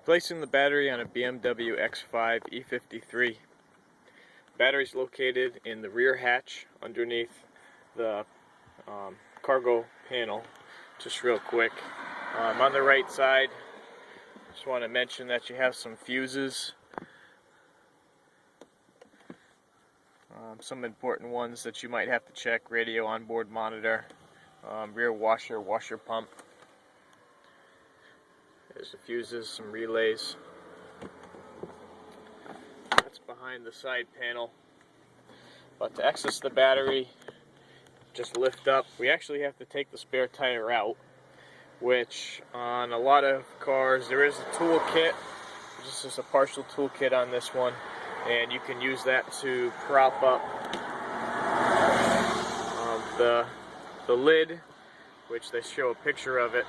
Placing the battery on a BMW X5 E53. Battery is located in the rear hatch underneath the cargo panel. Just real quick, on the right side, just want to mention that you have some fuses, some important ones that you might have to check: radio onboard monitor, rear washer pump. There's the fuses, some relays. That's behind the side panel. But to access the battery, just lift up. We actually have to take the spare tire out, which on a lot of cars there is a tool kit. This is a partial tool kit on this one, and you can use that to prop up the lid, which they show a picture of it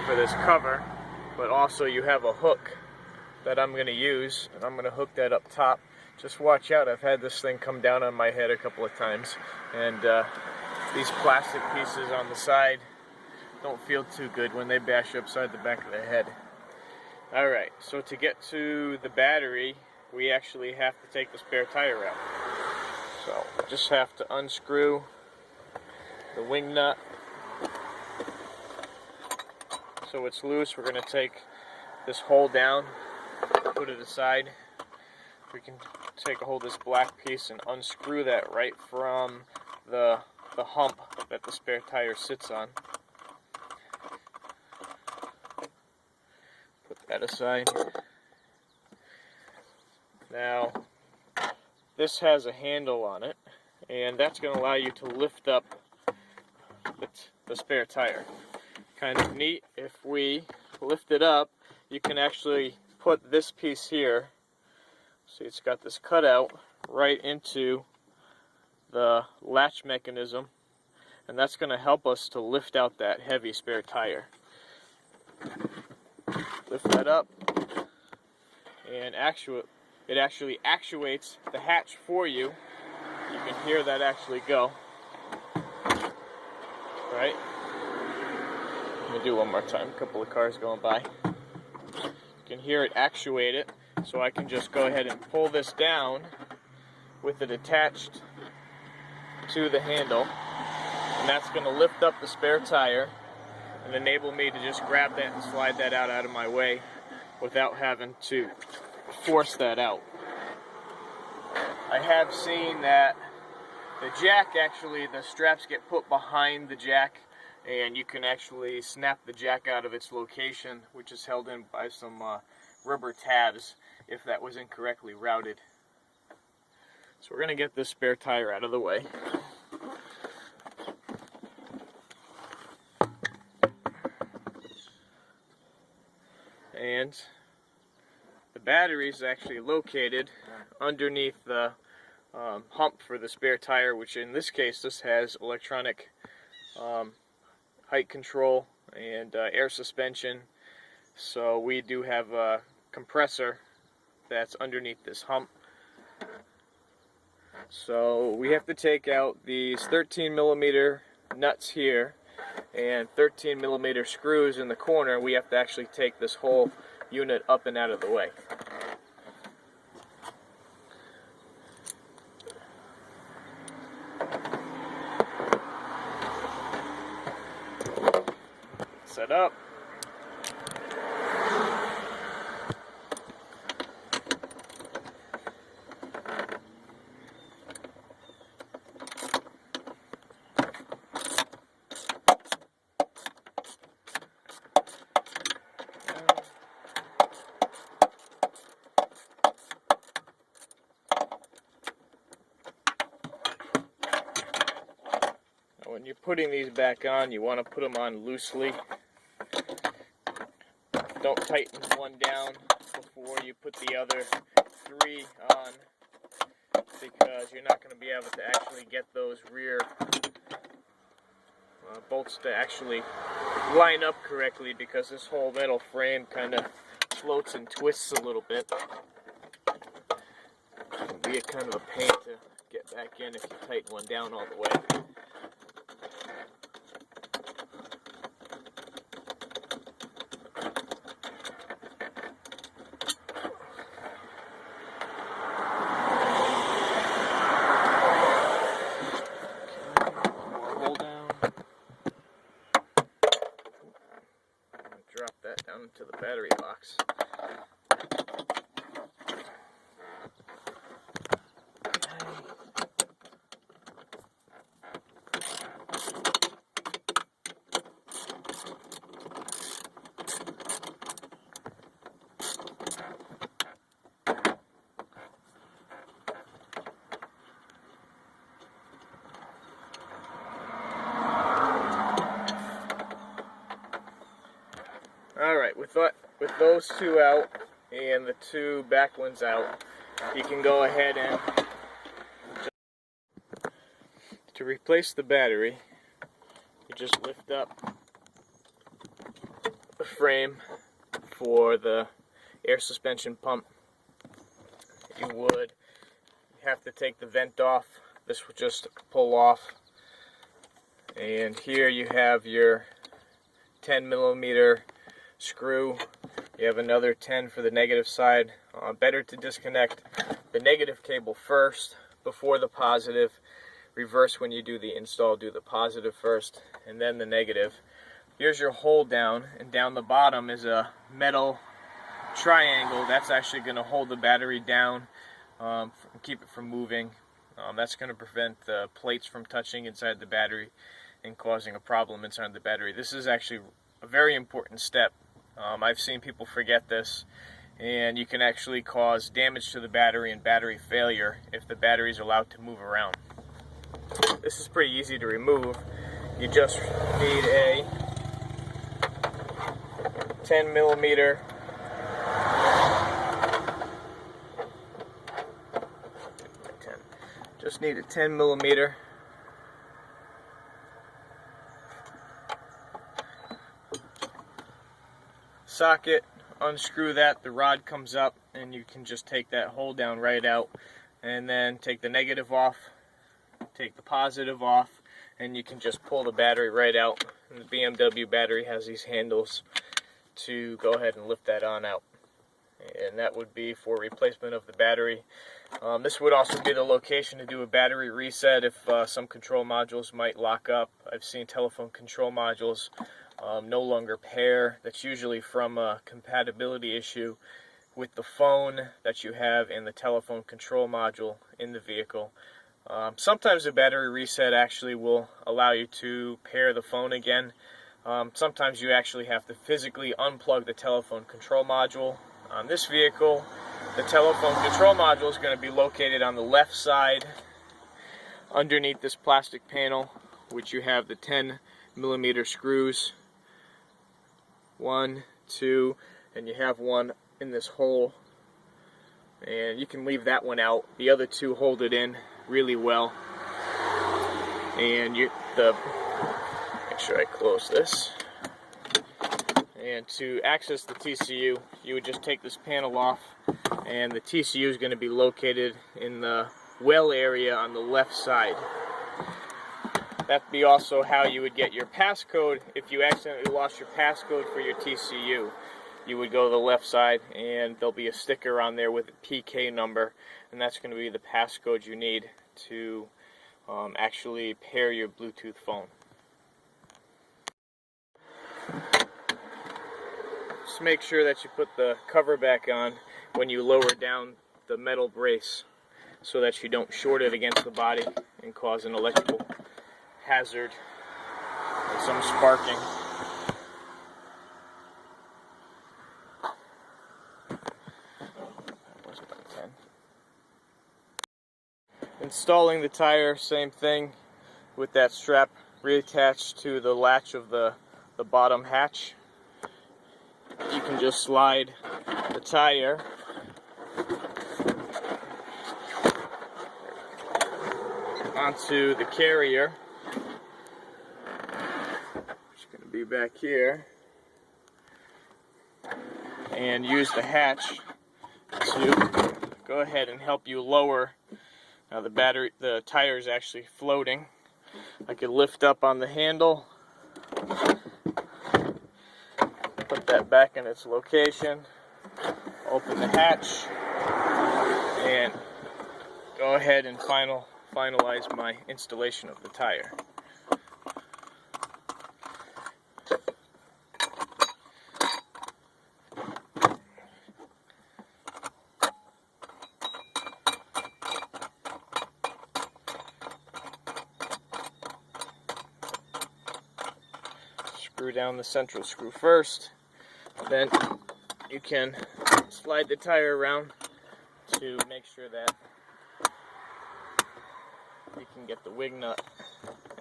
for this cover. But also you have a hook that I'm going to use, and I'm going to hook that up top. Just watch out, I've had this thing come down on my head a couple of times, and these plastic pieces on the side don't feel too good when they bash upside the back of the head. Alright, so to get to the battery, we actually have to take the spare tire out. So just have to unscrew the wing nut so it's loose. We're going to take this hole down, put it aside. We can take a hold of this black piece and unscrew that right from the hump that the spare tire sits on. Put that aside. Now, this has a handle on it, and that's going to allow you to lift up the spare tire. Kind of neat. If we lift it up, you can actually put this piece here. See, it's got this cutout right into the latch mechanism, and that's going to help us to lift out that heavy spare tire. Lift that up, and it actually actuates the hatch for you. You can hear that actually go. Right? Let me do one more time. A couple of cars going by. You can hear it actuate it, so I can just go ahead and pull this down with it attached to the handle, and that's going to lift up the spare tire and enable me to just grab that and slide that out of my way without having to force that out. I have seen that the jack, actually, the straps get put behind the jack, and you can actually snap the jack out of its location, which is held in by some rubber tabs if that was incorrectly routed. So we're going to get this spare tire out of the way. And the battery is actually located underneath the hump for the spare tire, which in this case this has electronic height control and air suspension. So we do have a compressor that's underneath this hump. So we have to take out these 13mm nuts here and 13mm screws in the corner. We have to actually take this whole unit up and out of the way. Set up. When you're putting these back on, you want to put them on loosely. Don't tighten one down before you put the other three on, because you're not going to be able to actually get those rear bolts to actually line up correctly, because this whole metal frame kind of floats and twists a little bit. It can be a kind of a pain to get back in if you tighten one down all the way. with those two out and the two back ones out, you can go ahead and to replace the battery, you just lift up the frame for the air suspension pump. You would have to take the vent off. This would just pull off. And here you have your 10mm screw. You have another 10 for the negative side. Better to disconnect the negative cable first before the positive. Reverse when you do the install, do the positive first and then the negative. Here's your hold down, and down the bottom is a metal triangle that's actually going to hold the battery down, keep it from moving. That's going to prevent the plates from touching inside the battery and causing a problem inside the battery. This is actually a very important step. I've seen people forget this, and you can actually cause damage to the battery and battery failure if the battery is allowed to move around. This is pretty easy to remove. You just need a 10mm just need a 10mm socket. Unscrew that, the rod comes up, and you can just take that hold down right out, and then take the negative off, take the positive off, and you can just pull the battery right out. And the BMW battery has these handles to go ahead and lift that on out, and that would be for replacement of the battery. This would also be the location to do a battery reset if some control modules might lock up. I've seen telephone control modules no longer pair. That's usually from a compatibility issue with the phone that you have and the telephone control module in the vehicle. Sometimes a battery reset actually will allow you to pair the phone again. Sometimes you actually have to physically unplug the telephone control module. On this vehicle, the telephone control module is going to be located on the left side underneath this plastic panel, which you have the 10mm screws. 1, 2, and you have one in this hole, and you can leave that one out. The other two hold it in really well. And make sure I close this. And to access the TCU, you would just take this panel off, and the TCU is going to be located in the well area on the left side. That'd be also how you would get your passcode. If you accidentally lost your passcode for your TCU, you would go to the left side, and there'll be a sticker on there with a PK number, and that's going to be the passcode you need to actually pair your Bluetooth phone. Just make sure that you put the cover back on when you lower down the metal brace so that you don't short it against the body and cause an electrical hazard and some sparking. Installing the tire, same thing with that strap reattached to the latch of the bottom hatch. You can just slide the tire onto the carrier, which is going to be back here, and use the hatch to go ahead and help you lower. Now the tire is actually floating. I could lift up on the handle, put that back in its location, open the hatch, and go ahead and finalize my installation of the tire. Screw down the central screw first, then you can slide the tire around to make sure that you can get the wing nut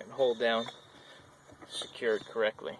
and hold down secured correctly.